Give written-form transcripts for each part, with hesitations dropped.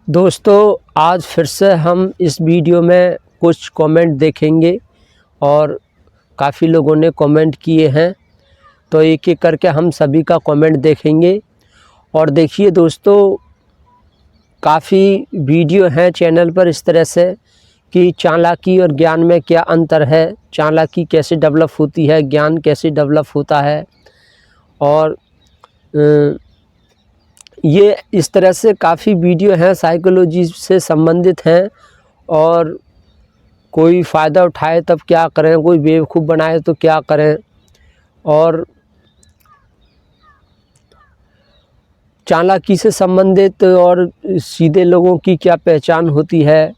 दोस्तों, आज फिर से हम इस वीडियो में कुछ कमेंट देखेंगे और काफ़ी लोगों ने कमेंट किए हैं, तो एक एक करके हम सभी का कमेंट देखेंगे। और देखिए दोस्तों, काफ़ी वीडियो हैं चैनल पर इस तरह से कि चालाकी और ज्ञान में क्या अंतर है, चालाकी कैसे डेवलप होती है, ज्ञान कैसे डेवलप होता है। और ये इस तरह से काफ़ी वीडियो हैं साइकोलॉजी से संबंधित हैं। और कोई फ़ायदा उठाए तब क्या करें, कोई बेवकूफ़ बनाए तो क्या करें, और चालाकी से संबंधित और सीधे लोगों की क्या पहचान होती है,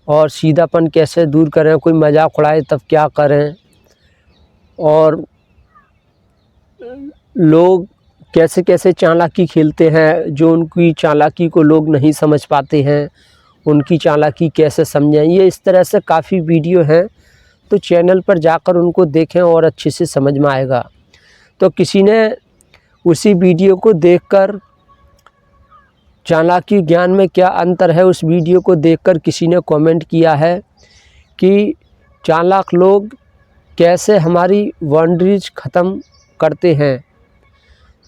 और सीधापन कैसे दूर करें, कोई मजाक उड़ाए तब क्या करें, और लोग कैसे कैसे चालाकी खेलते हैं, जो उनकी चालाकी को लोग नहीं समझ पाते हैं, उनकी चालाकी कैसे समझें। ये इस तरह से काफ़ी वीडियो हैं, तो चैनल पर जाकर उनको देखें और अच्छे से समझ में आएगा। तो किसी ने उसी वीडियो को देखकर चालाकी ज्ञान में क्या अंतर है, उस वीडियो को देखकर किसी ने कमेंट किया है कि चालाक लोग कैसे हमारी बाउंड्रीज ख़त्म करते हैं।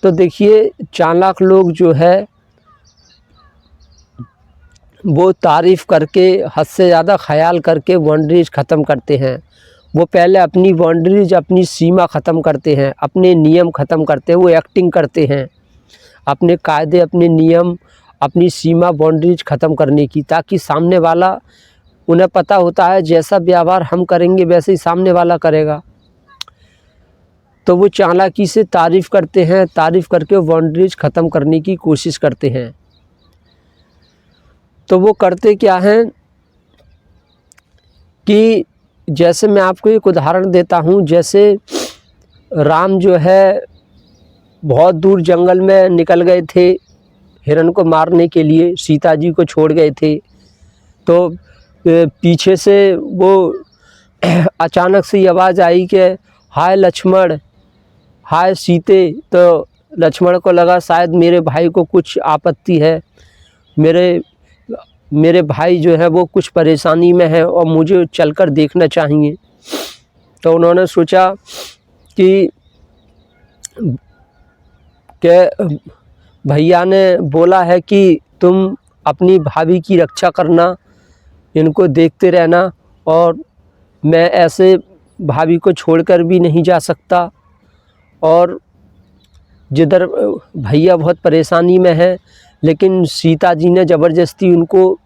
तो देखिए, चालाक लोग जो है वो तारीफ़ करके, हद से ज़्यादा ख़याल करके बाउंड्रीज ख़त्म करते हैं। वो पहले अपनी बाउंड्रीज, अपनी सीमा ख़त्म करते हैं, अपने नियम ख़त्म करते हैं। वो एक्टिंग करते हैं अपने कायदे, अपने नियम, अपनी सीमा, बाउंड्रीज ख़त्म करने की, ताकि सामने वाला, उन्हें पता होता है जैसा व्यवहार हम करेंगे वैसे ही सामने वाला करेगा। तो वो चालाकी से तारीफ़ करते हैं, तारीफ़ करके बाउंड्रीज ख़त्म करने की कोशिश करते हैं। तो वो करते क्या हैं कि जैसे मैं आपको एक उदाहरण देता हूँ। जैसे राम जो है बहुत दूर जंगल में निकल गए थे हिरण को मारने के लिए, सीता जी को छोड़ गए थे। तो पीछे से वो अचानक से आवाज़ आई कि हाय लक्ष्मण, हाय सीते। तो लक्ष्मण को लगा शायद मेरे भाई को कुछ आपत्ति है, मेरे भाई जो है वो कुछ परेशानी में है और मुझे चलकर देखना चाहिए। तो उन्होंने सोचा कि भैया ने बोला है कि तुम अपनी भाभी की रक्षा करना, इनको देखते रहना, और मैं ऐसे भाभी को छोड़कर भी नहीं जा सकता। और जिधर भैया बहुत परेशानी में है, लेकिन सीता जी ने ज़बरदस्ती उनको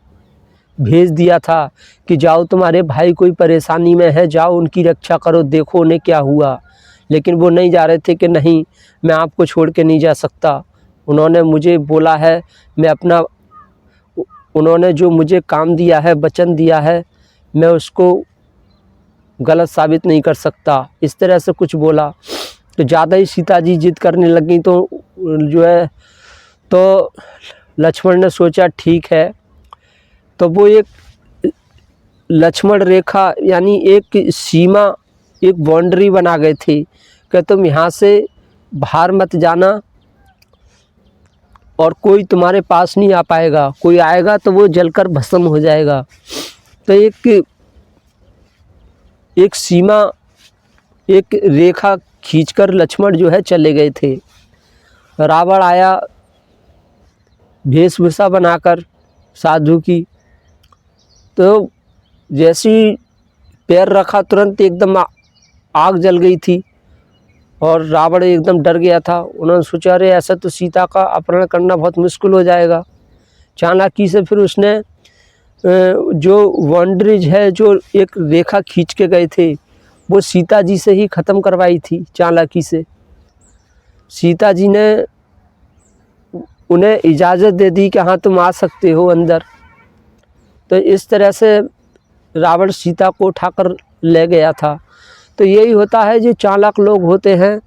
भेज दिया था कि जाओ, तुम्हारे भाई कोई परेशानी में है, जाओ उनकी रक्षा करो, देखो उन्हें क्या हुआ। लेकिन वो नहीं जा रहे थे कि नहीं, मैं आपको छोड़ के नहीं जा सकता। उन्होंने मुझे बोला है, मैं अपना, उन्होंने जो मुझे काम दिया है, वचन दिया है, मैं उसको गलत साबित नहीं कर सकता। इस तरह से कुछ बोला। तो ज़्यादा ही सीता जी जिद करने लगी। तो जो है, तो लक्ष्मण ने सोचा ठीक है। तो वो एक लक्ष्मण रेखा, यानी एक सीमा, एक बाउंड्री बना गए थे कि तुम यहाँ से बाहर मत जाना और कोई तुम्हारे पास नहीं आ पाएगा, कोई आएगा तो वो जलकर भस्म हो जाएगा। तो एक सीमा, एक रेखा खींचकर लक्ष्मण जो है चले गए थे। रावण आया वेशभूषा बनाकर साधु की, तो जैसी पैर रखा तुरंत एकदम आग जल गई थी और रावण एकदम डर गया था। उन्होंने सोचा अरे ऐसा तो सीता का अपहरण करना बहुत मुश्किल हो जाएगा। चालाकी से फिर उसने जो बाउंड्रीज है, जो एक रेखा खींच के गए थे, वो सीता जी से ही ख़त्म करवाई थी चालाकी से। सीता जी ने उन्हें इजाज़त दे दी कि हाँ तुम आ सकते हो अंदर। तो इस तरह से रावण सीता को उठाकर ले गया था। तो यही होता है, जो चालाक लोग होते हैं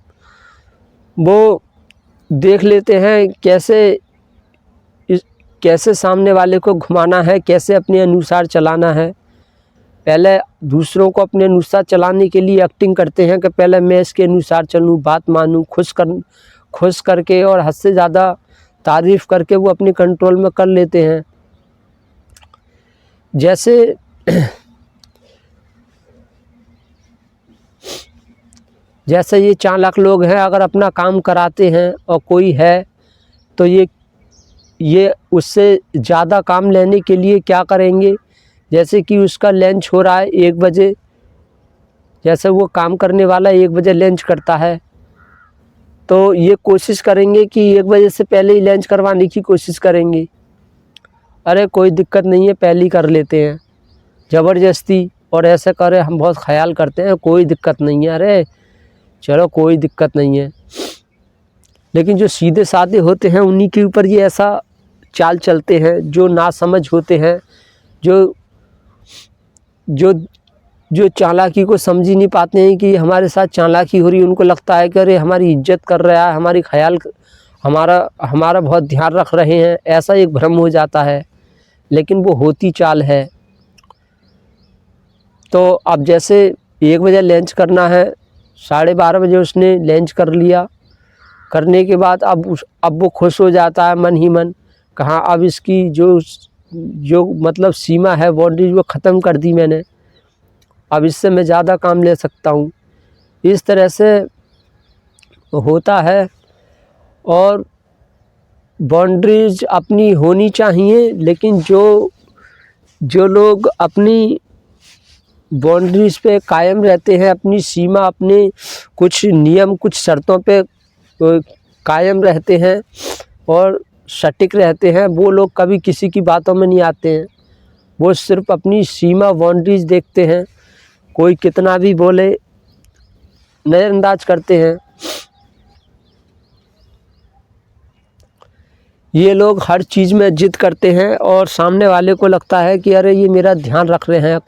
वो देख लेते हैं कैसे सामने वाले को घुमाना है, कैसे अपने अनुसार चलाना है। पहले दूसरों को अपने अनुसार चलाने के लिए एक्टिंग करते हैं कि पहले मैं इसके अनुसार चलूँ, बात मानूँ, खुश करके और हद से ज़्यादा तारीफ़ करके वो अपने कंट्रोल में कर लेते हैं। जैसे जैसे ये चालाक लोग हैं, अगर अपना काम कराते हैं और कोई है तो ये उससे ज़्यादा काम लेने के लिए क्या करेंगे, जैसे कि उसका लंच हो रहा है 1 बजे, जैसे वो काम करने वाला 1 बजे लंच करता है, तो ये कोशिश करेंगे कि 1 बजे से पहले ही लंच करवाने की कोशिश करेंगे। अरे कोई दिक्कत नहीं है, पहले ही कर लेते हैं ज़बरदस्ती, और ऐसे करे हम बहुत ख्याल करते हैं, कोई दिक्कत नहीं है, अरे चलो कोई दिक्कत नहीं है। लेकिन जो सीधे साधे होते हैं उन्हीं के ऊपर ये ऐसा चाल चलते हैं, जो नासमझ होते हैं, जो जो जो चालाकी को समझ ही नहीं पाते हैं कि हमारे साथ चालाकी हो रही है। उनको लगता है कि अरे हमारी इज्जत कर रहा है, हमारी ख्याल हमारा बहुत ध्यान रख रहे हैं, ऐसा एक भ्रम हो जाता है, लेकिन वो होती चाल है। तो अब जैसे 1 बजे लंच करना है, 12:30 बजे उसने लंच कर लिया, करने के बाद अब वो खुश हो जाता है मन ही मन, कहाँ अब इसकी जो मतलब सीमा है, बाउंड्री वो ख़त्म कर दी मैंने, अब इससे मैं ज़्यादा काम ले सकता हूँ। इस तरह से होता है। और बाउंड्रीज अपनी होनी चाहिए, लेकिन जो लोग अपनी बाउंड्रीज पे कायम रहते हैं, अपनी सीमा, अपने कुछ नियम, कुछ शर्तों पे कायम रहते हैं और सटीक रहते हैं, वो लोग कभी किसी की बातों में नहीं आते हैं। वो सिर्फ अपनी सीमा, बाउंड्रीज देखते हैं, कोई कितना भी बोले नज़रअंदाज करते हैं। ये लोग हर चीज़ में जिद करते हैं और सामने वाले को लगता है कि अरे ये मेरा ध्यान रख रहे हैं,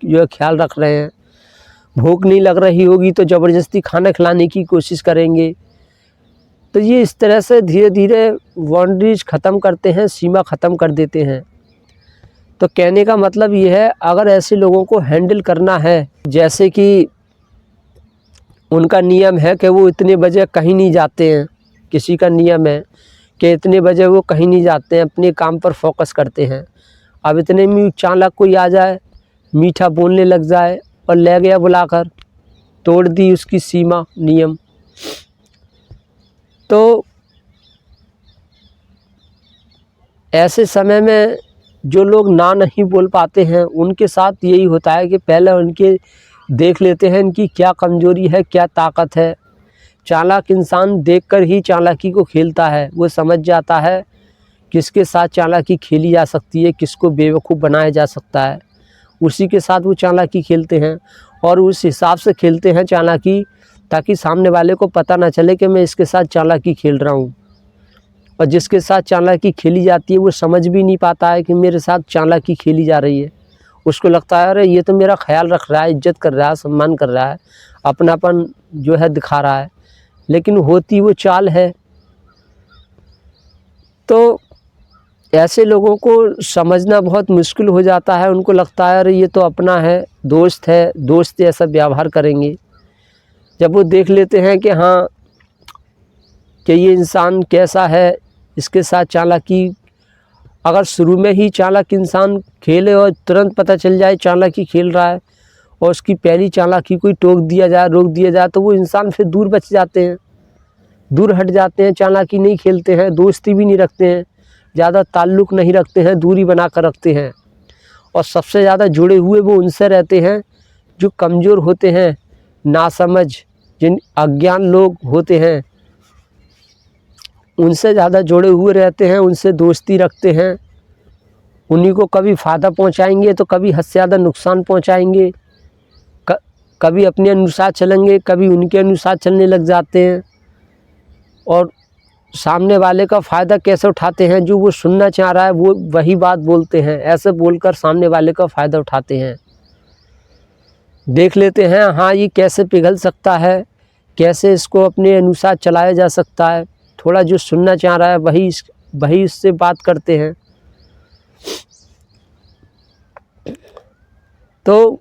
जो ख्याल रख रहे हैं। भूख नहीं लग रही होगी तो ज़बरदस्ती खाना खिलाने की कोशिश करेंगे। तो ये इस तरह से धीरे धीरे बाउंड्रीज ख़त्म करते हैं, सीमा ख़त्म कर देते हैं। तो कहने का मतलब ये है, अगर ऐसे लोगों को हैंडल करना है, जैसे कि उनका नियम है कि वो इतने बजे कहीं नहीं जाते हैं, किसी का नियम है कि इतने बजे वो कहीं नहीं जाते हैं, अपने काम पर फोकस करते हैं। अब इतने में चालाक कोई आ जाए, मीठा बोलने लग जाए और ले गया बुलाकर, तोड़ दी उसकी सीमा, नियम। तो ऐसे समय में जो लोग ना नहीं बोल पाते हैं, उनके साथ यही होता है कि पहले उनके देख लेते हैं इनकी क्या कमज़ोरी है, क्या ताकत है। चालाक इंसान देखकर ही चालाकी को खेलता है, वो समझ जाता है किसके साथ चालाकी खेली जा सकती है, किसको बेवकूफ़ बनाया जा सकता है, उसी के साथ वो चालाकी खेलते हैं और उस हिसाब से खेलते हैं चालाकी, ताकि सामने वाले को पता ना चले कि मैं इसके साथ चालाकी खेल रहा हूँ। और जिसके साथ चालाकी खेली जाती है वो समझ भी नहीं पाता है कि मेरे साथ चालाकी खेली जा रही है। उसको लगता है अरे ये तो मेरा ख्याल रख रहा है, इज्जत कर रहा है, सम्मान कर रहा है, अपनापन जो है दिखा रहा है, लेकिन होती वो चाल है। तो ऐसे लोगों को समझना बहुत मुश्किल हो जाता है। उनको लगता है अरे ये तो अपना है, दोस्त है, दोस्त ऐसा व्यवहार करेंगे। जब वो देख लेते हैं कि हाँ कि ये इंसान कैसा है, इसके साथ चालाकी, अगर शुरू में ही चालाक इंसान खेले और तुरंत पता चल जाए चालाकी खेल रहा है और उसकी पहली चालाकी कोई टोक दिया जाए, रोक दिया जाए, तो वो इंसान फिर दूर बच जाते हैं, दूर हट जाते हैं, चालाकी नहीं खेलते हैं, दोस्ती भी नहीं रखते हैं, ज़्यादा ताल्लुक़ नहीं रखते हैं, दूरी बना कर रखते हैं। और सबसे ज़्यादा जुड़े हुए वो उनसे रहते हैं जो कमज़ोर होते हैं, नासमझ, जिन अज्ञान लोग होते हैं, उनसे ज़्यादा जुड़े हुए रहते हैं, उनसे दोस्ती रखते हैं। उन्हीं को कभी फ़ायदा पहुंचाएंगे तो कभी हद से ज़्यादा नुकसान पहुंचाएंगे, कभी अपने अनुसार चलेंगे, कभी उनके अनुसार चलने लग जाते हैं। और सामने वाले का फ़ायदा कैसे उठाते हैं, जो वो सुनना चाह रहा है वो वही बात बोलते हैं, ऐसे बोलकर सामने वाले का फ़ायदा उठाते हैं। देख लेते हैं हाँ ये कैसे पिघल सकता है, कैसे इसको अपने अनुसार चलाया जा सकता है, थोड़ा जो सुनना चाह रहा है वही इससे बात करते हैं। तो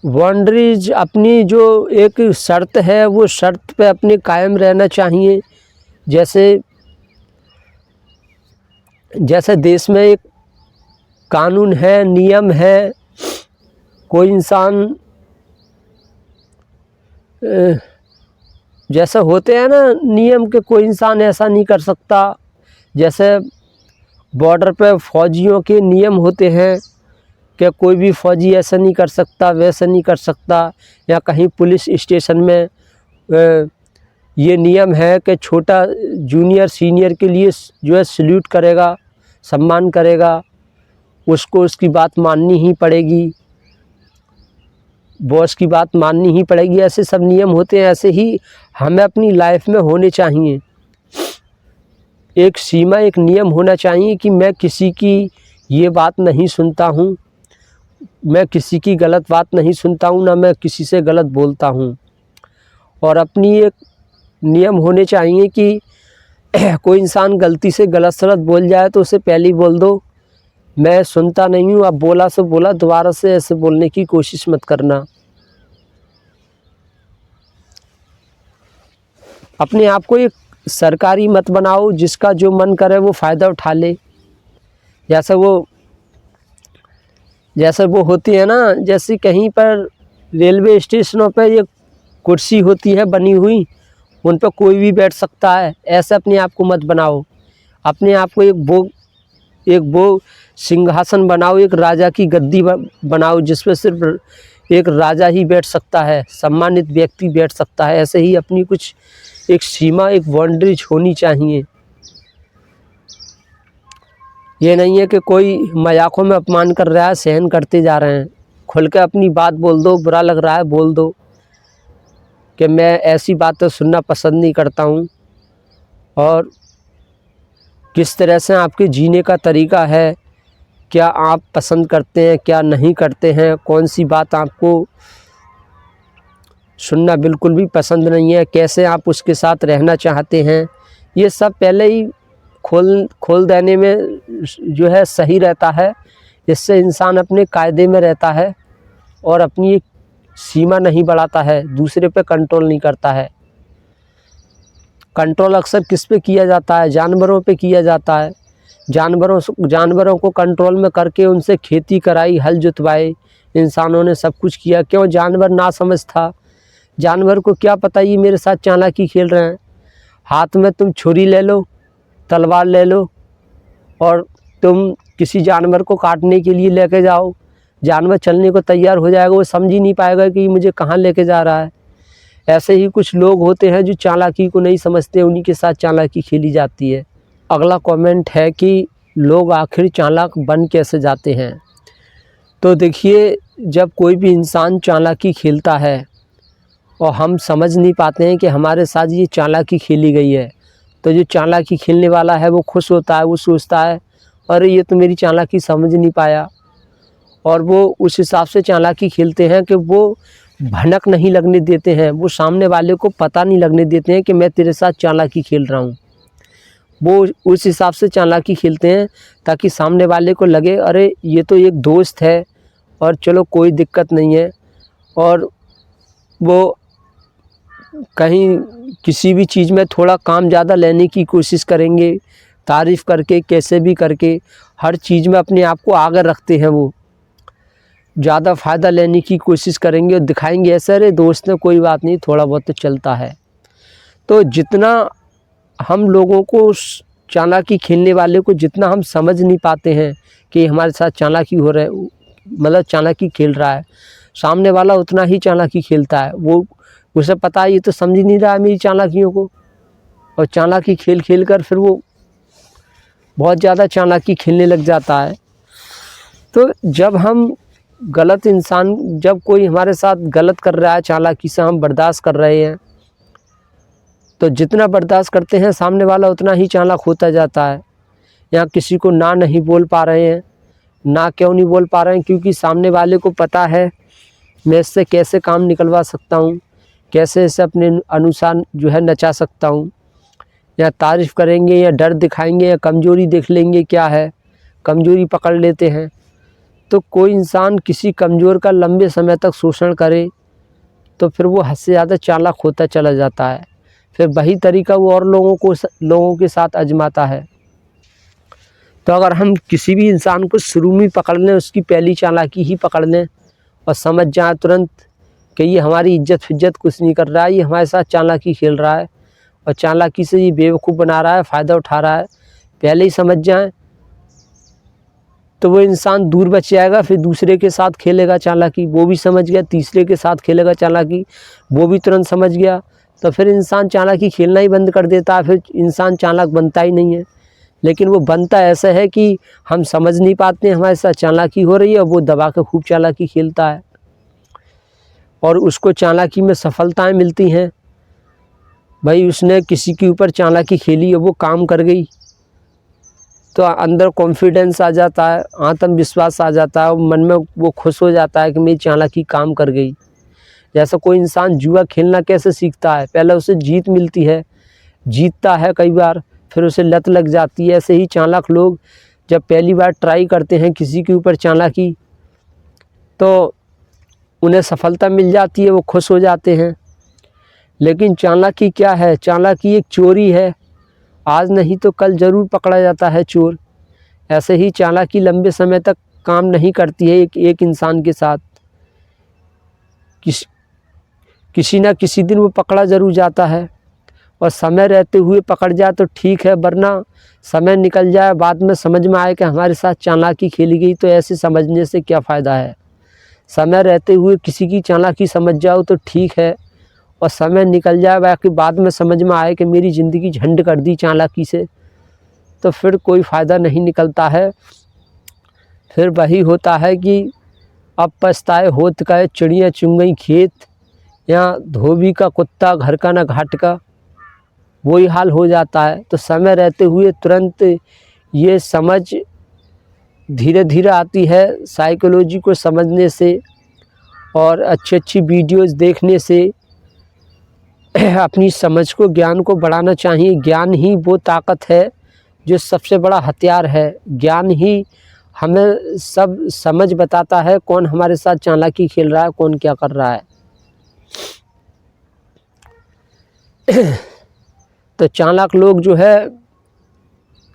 बाउंड्रीज अपनी जो एक शर्त है, वो शर्त पे अपने कायम रहना चाहिए। जैसे देश में एक कानून है, नियम है। कोई इंसान जैसे होते हैं ना नियम के, कोई इंसान ऐसा नहीं कर सकता। जैसे बॉर्डर पे फ़ौजियों के नियम होते हैं कि कोई भी फ़ौजी ऐसा नहीं कर सकता, वैसा नहीं कर सकता। या कहीं पुलिस स्टेशन में ये नियम है कि छोटा जूनियर सीनियर के लिए जो है सल्यूट करेगा, सम्मान करेगा, उसको उसकी बात माननी ही पड़ेगी, बॉस की बात माननी ही पड़ेगी। ऐसे सब नियम होते हैं। ऐसे ही हमें अपनी लाइफ में होने चाहिए। एक सीमा, एक नियम होना चाहिए कि मैं किसी की ये बात नहीं सुनता हूँ, मैं किसी की गलत बात नहीं सुनता हूँ, ना मैं किसी से गलत बोलता हूँ। और अपनी एक नियम होने चाहिए कि कोई इंसान गलती से गलत सलत बोल जाए तो उसे पहले ही बोल दो, मैं सुनता नहीं हूँ, अब बोला सो बोला, दोबारा से ऐसे बोलने की कोशिश मत करना। अपने आप को एक सरकारी मत बनाओ, जिसका जो मन करे वो फ़ायदा उठा ले। जैसे वो होती है ना, जैसे कहीं पर रेलवे स्टेशनों पर ये कुर्सी होती है बनी हुई, उन पर कोई भी बैठ सकता है। ऐसे अपने आप को मत बनाओ। अपने आप को एक वो सिंहासन बनाओ, एक राजा की गद्दी बनाओ, जिस पर सिर्फ एक राजा ही बैठ सकता है, सम्मानित व्यक्ति बैठ सकता है। ऐसे ही अपनी कुछ एक सीमा, एक बाउंड्रीज होनी चाहिए। ये नहीं है कि कोई मजाकों में अपमान कर रहा है, सहन करते जा रहे हैं। खुल के अपनी बात बोल दो, बुरा लग रहा है बोल दो कि मैं ऐसी बातें सुनना पसंद नहीं करता हूँ। और किस तरह से आपके जीने का तरीका है, क्या आप पसंद करते हैं, क्या नहीं करते हैं, कौन सी बात आपको सुनना बिल्कुल भी पसंद नहीं है, कैसे आप उसके साथ रहना चाहते हैं, ये सब पहले ही खोल देने में जो है सही रहता है। इससे इंसान अपने कायदे में रहता है और अपनी एक सीमा नहीं बढ़ाता है, दूसरे पे कंट्रोल नहीं करता है। कंट्रोल अक्सर किस पे किया जाता है? जानवरों पे किया जाता है। जानवरों को कंट्रोल में करके उनसे खेती कराई, हल जुतवाए, इंसानों ने सब कुछ किया। क्यों? जानवर नासमझ था। जानवर को क्या पता ये मेरे साथ चालाकी खेल रहे हैं। हाथ में तुम छुरी ले लो, तलवार ले लो और तुम किसी जानवर को काटने के लिए लेके जाओ, जानवर चलने को तैयार हो जाएगा, वो समझ ही नहीं पाएगा कि मुझे कहाँ लेके जा रहा है। ऐसे ही कुछ लोग होते हैं जो चालाकी को नहीं समझते, उन्हीं के साथ चालाकी खेली जाती है। अगला कमेंट है कि लोग आखिर चालाक बन कैसे जाते हैं। तो देखिए, जब कोई भी इंसान चालाकी खेलता है और हम समझ नहीं पाते हैं कि हमारे साथ ये चालाकी खेली गई है, तो जो चालाकी खेलने वाला है वो खुश होता है, वो सोचता है अरे ये तो मेरी चालाकी समझ नहीं पाया। और वो उस हिसाब से चालाकी खेलते हैं कि वो भनक नहीं लगने देते हैं, वो सामने वाले को पता नहीं लगने देते हैं कि मैं तेरे साथ चालाकी खेल रहा हूँ। वो उस हिसाब से चालाकी खेलते हैं ताकि सामने वाले को लगे अरे ये तो एक दोस्त है और चलो कोई दिक्कत नहीं है। और वो कहीं किसी भी चीज़ में थोड़ा काम ज़्यादा लेने की कोशिश करेंगे, तारीफ़ करके, कैसे भी करके हर चीज़ में अपने आप को आगे रखते हैं। वो ज़्यादा फ़ायदा लेने की कोशिश करेंगे और दिखाएंगे ऐसे अरे दोस्त ने कोई बात नहीं, थोड़ा बहुत तो चलता है। तो जितना हम लोगों को चालाकी खेलने वाले को जितना हम समझ नहीं पाते हैं कि हमारे साथ चालाकी हो रहा है, मतलब चालाकी खेल रहा है, सामने वाला उतना ही चालाकी खेलता है। वो उसे पता है ये तो समझ ही नहीं रहा है मेरी चालाकियों को, और चालाकी खेल खेल कर फिर वो बहुत ज़्यादा चालाकी खेलने लग जाता है। तो जब हम जब कोई हमारे साथ गलत कर रहा है, चालाकी से हम बर्दाश्त कर रहे हैं, तो जितना बर्दाश्त करते हैं सामने वाला उतना ही चालाक होता जाता है। या किसी को ना नहीं बोल पा रहे हैं, ना क्यों नहीं बोल पा रहे हैं? क्योंकि सामने वाले को पता है मैं इससे कैसे काम निकलवा सकता हूँ, कैसे इसे अपने अनुसार जो है नचा सकता हूँ। या तारीफ़ करेंगे या डर दिखाएंगे या कमज़ोरी देख लेंगे, क्या है कमज़ोरी पकड़ लेते हैं। तो कोई इंसान किसी कमज़ोर का लंबे समय तक शोषण करे तो फिर वो हद से ज़्यादा चालाक होता चला जाता है। फिर वही तरीका वो और लोगों के साथ आजमाता है। तो अगर हम किसी भी इंसान को शुरू में पकड़ लें, उसकी पहली चालाकी ही पकड़ लें और समझ जाएं तुरंत कि ये हमारी इज्जत फिज्जत कुछ नहीं कर रहा है, ये हमारे साथ चालाकी खेल रहा है और चालाकी से ये बेवकूफ़ बना रहा है, फ़ायदा उठा रहा है, पहले ही समझ जाएं तो वो इंसान दूर बच जाएगा। फिर दूसरे के साथ खेलेगा चालाकी, वो भी समझ गया, तीसरे के साथ खेलेगा चालाकी, वो भी तुरंत समझ गया, तो फिर इंसान चालाकी खेलना ही बंद कर देता है, फिर इंसान चालाक बनता ही नहीं है। लेकिन वो बनता ऐसा है कि हम समझ नहीं पाते हमारे साथ चालाकी हो रही है और वो दबा के खूब चालाकी खेलता है और उसको चालाकी में सफलताएं मिलती हैं। भाई उसने किसी के ऊपर चालाकी खेली और वो काम कर गई तो अंदर कॉन्फिडेंस आ जाता है, आत्मविश्वास आ जाता है और मन में वो खुश हो जाता है कि मेरी चालाकी काम कर गई। जैसा कोई इंसान जुआ खेलना कैसे सीखता है, पहले उसे जीत मिलती है, जीतता है कई बार, फिर उसे लत लग जाती है। ऐसे ही चालाक लोग जब पहली बार ट्राई करते हैं किसी के ऊपर चालाकी तो उन्हें सफलता मिल जाती है, वो खुश हो जाते हैं। लेकिन चालाकी क्या है? चालाकी एक चोरी है, आज नहीं तो कल ज़रूर पकड़ा जाता है चोर। ऐसे ही चालाकी लंबे समय तक काम नहीं करती है एक इंसान के साथ, किसी न किसी दिन वो पकड़ा ज़रूर जाता है और समय रहते हुए पकड़ जाए तो ठीक है, वरना समय निकल जाए बाद में समझ में आए कि हमारे साथ चालाकी खेली गई, तो ऐसे समझने से क्या फ़ायदा है। समय रहते हुए किसी की चालाकी समझ जाओ तो ठीक है और समय निकल जाए बाकी बाद में समझ में आए कि मेरी ज़िंदगी झंड कर दी चालाकी से, तो फिर कोई फ़ायदा नहीं निकलता है। फिर वही होता है कि अब पछताए होत का, चिड़ियाँ चुन गई खेत, या धोबी का कुत्ता घर का न घाट का, वही हाल हो जाता है। तो समय रहते हुए तुरंत ये समझ धीरे धीरे आती है, साइकोलॉजी को समझने से और अच्छी अच्छी वीडियोज़ देखने से अपनी समझ को, ज्ञान को बढ़ाना चाहिए। ज्ञान ही वो ताकत है जो सबसे बड़ा हथियार है। ज्ञान ही हमें सब समझ बताता है कौन हमारे साथ चालाकी खेल रहा है, कौन क्या कर रहा है। तो चालाक लोग जो है,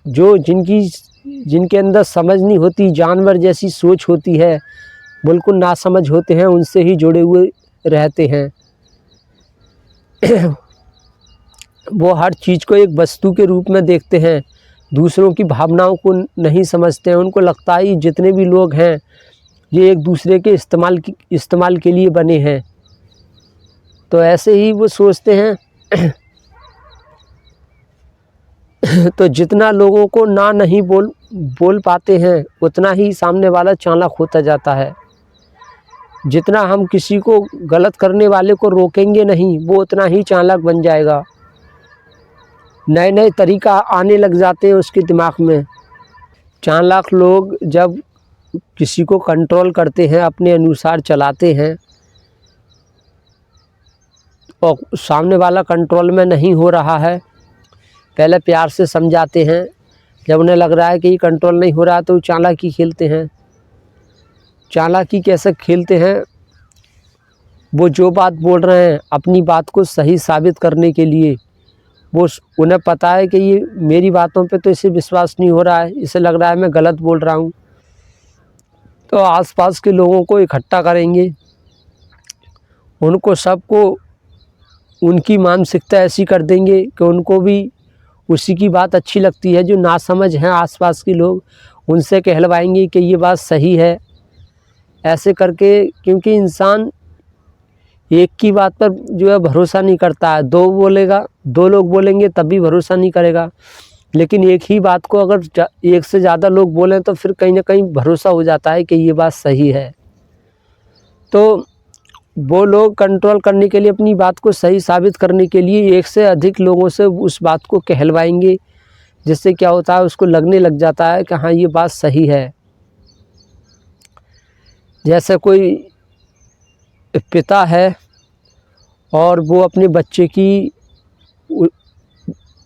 जो जिनके अंदर समझ नहीं होती, जानवर जैसी सोच होती है, बिल्कुल नासमझ होते हैं, उनसे ही जुड़े हुए रहते हैं। वो हर चीज़ को एक वस्तु के रूप में देखते हैं, दूसरों की भावनाओं को नहीं समझते हैं। उनको लगता है जितने भी लोग हैं ये एक दूसरे के इस्तेमाल के लिए बने हैं, तो ऐसे ही वो सोचते हैं। तो जितना लोगों को ना नहीं बोल पाते हैं उतना ही सामने वाला चालाक होता जाता है। जितना हम किसी को गलत करने वाले को रोकेंगे नहीं, वो उतना ही चालाक बन जाएगा। नए नए तरीका आने लग जाते हैं उसके दिमाग में। चालाक लोग जब किसी को कंट्रोल करते हैं, अपने अनुसार चलाते हैं और सामने वाला कंट्रोल में नहीं हो रहा है, पहले प्यार से समझाते हैं। जब उन्हें लग रहा है कि ये कंट्रोल नहीं हो रहा तो चालाकी खेलते हैं। चालाकी कैसे खेलते हैं? वो जो बात बोल रहे हैं अपनी बात को सही साबित करने के लिए, वो उन्हें पता है कि ये मेरी बातों पे तो इसे विश्वास नहीं हो रहा है, इसे लग रहा है मैं गलत बोल रहा हूँ, तो आसपास के लोगों को इकट्ठा करेंगे, उनको सबको उनकी मानसिकता ऐसी कर देंगे कि उनको भी उसी की बात अच्छी लगती है। जो नासमझ हैं आसपास के लोग, उनसे कहलवाएंगे कि ये बात सही है, ऐसे करके। क्योंकि इंसान एक की बात पर जो है भरोसा नहीं करता है, दो लोग बोलेंगे तब भी भरोसा नहीं करेगा, लेकिन एक ही बात को अगर एक से ज़्यादा लोग बोलें तो फिर कहीं ना कहीं भरोसा हो जाता है कि ये बात सही है। तो वो लोग कंट्रोल करने के लिए, अपनी बात को सही साबित करने के लिए एक से अधिक लोगों से उस बात को कहलवाएंगे, जिससे क्या होता है उसको लगने लग जाता है कि हाँ ये बात सही है। जैसे कोई पिता है और वो अपने बच्चे की,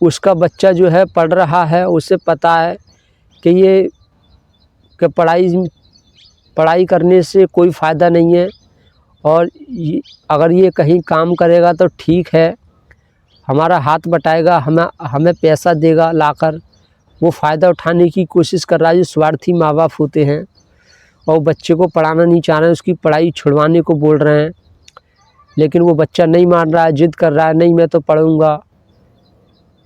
उसका बच्चा जो है पढ़ रहा है, उसे पता है कि पढ़ाई करने से कोई फ़ायदा नहीं है और अगर ये कहीं काम करेगा तो ठीक है, हमारा हाथ बटाएगा, हमें पैसा देगा लाकर, वो फ़ायदा उठाने की कोशिश कर रहा है। जो स्वार्थी माँ बाप होते हैं और बच्चे को पढ़ाना नहीं चाह रहे हैं, उसकी पढ़ाई छुड़वाने को बोल रहे हैं, लेकिन वो बच्चा नहीं मान रहा है, ज़िद कर रहा है, नहीं मैं तो पढ़ूँगा।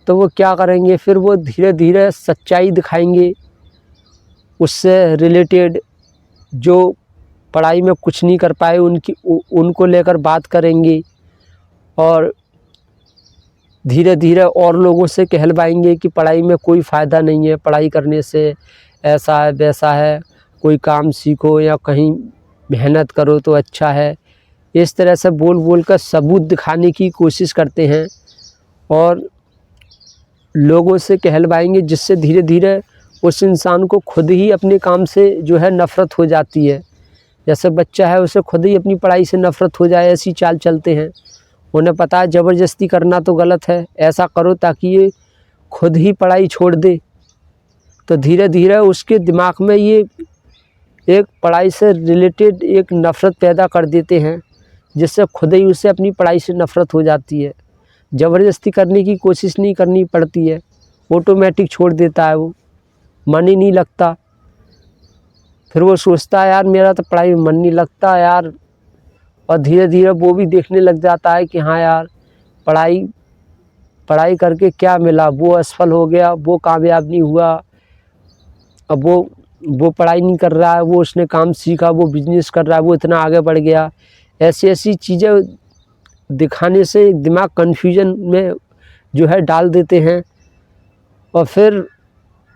तो वो क्या करेंगे, फिर वो धीरे धीरे सच्चाई दिखाएंगे, उससे रिलेटेड जो पढ़ाई में कुछ नहीं कर पाए उनको लेकर बात करेंगे और धीरे धीरे और लोगों से कहलवाएंगे कि पढ़ाई में कोई फ़ायदा नहीं है, पढ़ाई करने से ऐसा है वैसा है, कोई काम सीखो या कहीं मेहनत करो तो अच्छा है। इस तरह से बोल बोल कर सबूत दिखाने की कोशिश करते हैं और लोगों से कहलवाएंगे, जिससे धीरे धीरे उस इंसान को खुद ही अपने काम से जो है नफ़रत हो जाती है। जैसे बच्चा है, उसे खुद ही अपनी पढ़ाई से नफ़रत हो जाए, ऐसी चाल चलते हैं। उन्हें पता है ज़बरदस्ती करना तो गलत है, ऐसा करो ताकि ये खुद ही पढ़ाई छोड़ दे। तो धीरे धीरे उसके दिमाग में ये एक पढ़ाई से रिलेटेड एक नफ़रत पैदा कर देते हैं, जिससे खुद ही उसे अपनी पढ़ाई से नफ़रत हो जाती है। ज़बरदस्ती करने की कोशिश नहीं करनी पड़ती है, ऑटोमेटिक छोड़ देता है, वो मन ही नहीं लगता। फिर वो सोचता है यार मेरा तो पढ़ाई में मन नहीं लगता यार, और धीरे धीरे वो भी देखने लग जाता है कि हाँ यार पढ़ाई करके क्या मिला, वो असफल हो गया, वो कामयाब नहीं हुआ। अब वो पढ़ाई नहीं कर रहा है, वो उसने काम सीखा, वो बिजनेस कर रहा है, वो इतना आगे बढ़ गया। ऐसी ऐसी चीज़ें दिखाने से दिमाग कन्फ्यूजन में जो है डाल देते हैं। और फिर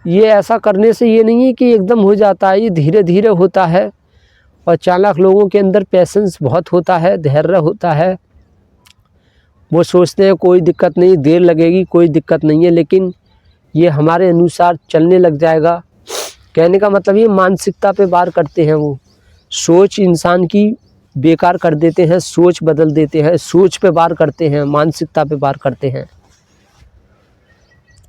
ये ऐसा करने से ये नहीं है कि एकदम हो जाता है, ये धीरे धीरे होता है। और चालाक लोगों के अंदर पेशेंस बहुत होता है, धैर्य होता है। वो सोचते हैं कोई दिक्कत नहीं, देर लगेगी, कोई दिक्कत नहीं है, लेकिन ये हमारे अनुसार चलने लग जाएगा। कहने का मतलब ये मानसिकता पे वार करते हैं। वो सोच इंसान की बेकार कर देते हैं, सोच बदल देते हैं, सोच पे वार करते हैं, मानसिकता पे वार करते हैं।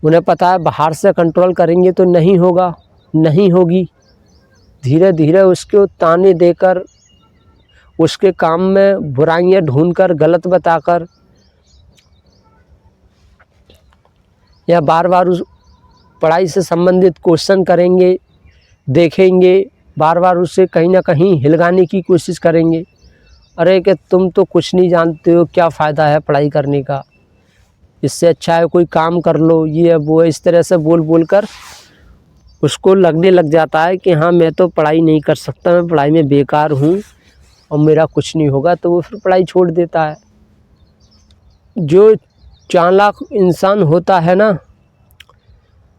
उन्हें पता है बाहर से कंट्रोल करेंगे तो नहीं होगा, नहीं होगी। धीरे धीरे उसको ताने देकर, उसके काम में बुराइयां ढूंढकर, गलत बताकर, या बार बार उस पढ़ाई से संबंधित क्वेश्चन करेंगे, देखेंगे, बार बार उससे कहीं ना कहीं हिलगाने की कोशिश करेंगे। अरे कि तुम तो कुछ नहीं जानते हो, क्या फ़ायदा है पढ़ाई करने का, इससे अच्छा है कोई काम कर लो, ये वो। इस तरह से बोल बोल कर उसको लगने लग जाता है कि हाँ मैं तो पढ़ाई नहीं कर सकता, मैं पढ़ाई में बेकार हूँ और मेरा कुछ नहीं होगा, तो वो फिर पढ़ाई छोड़ देता है। जो चालाक इंसान होता है ना,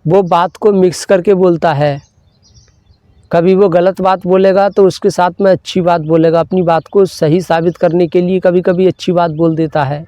वो बात को मिक्स करके बोलता है। कभी वो गलत बात बोलेगा तो उसके साथ में अच्छी बात बोलेगा, अपनी बात को सही साबित करने के लिए कभी कभी अच्छी बात बोल देता है।